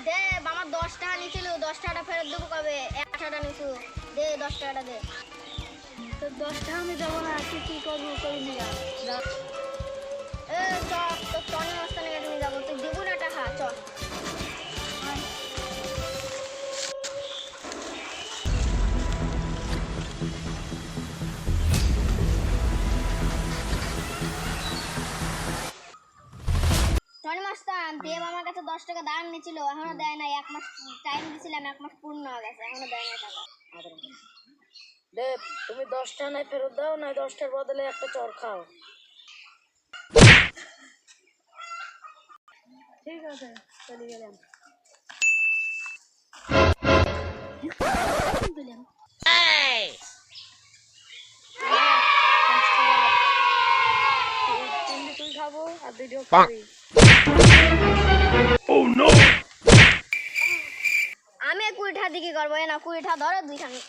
দে আমার 10 টাকা নিছিল 10 টাকাটা ফেরত দেবো কবে 1 টাকা নিছু দে 10 টাকাটা দে তো 10 টাকা আমি দেবো না কি করবো করে নিয়া এ চ তো টনি মাস্তানের কাছে নিয়ে যাবো তুই দেবো না টাকা চ টনি মাস্তান দেব আমার কাছে 10 টাকা দাম নিছিল এখনো দেয় না 1 মাস টাইম দিছিলাম 1 মাস পূর্ণ হয়ে গেছে এখনো দেয় না টাকা দেব তুমি 10 টাকা নাই ফেরত দাও না 10 টাকার বদলে একটা চর খাও ঠিক আছে চলে গেলাম তুই খাবো আর দুইটা খাবি আমি 20 টাকা দিয়ে কি করবো না 20 টাকা ধরো 2 খানি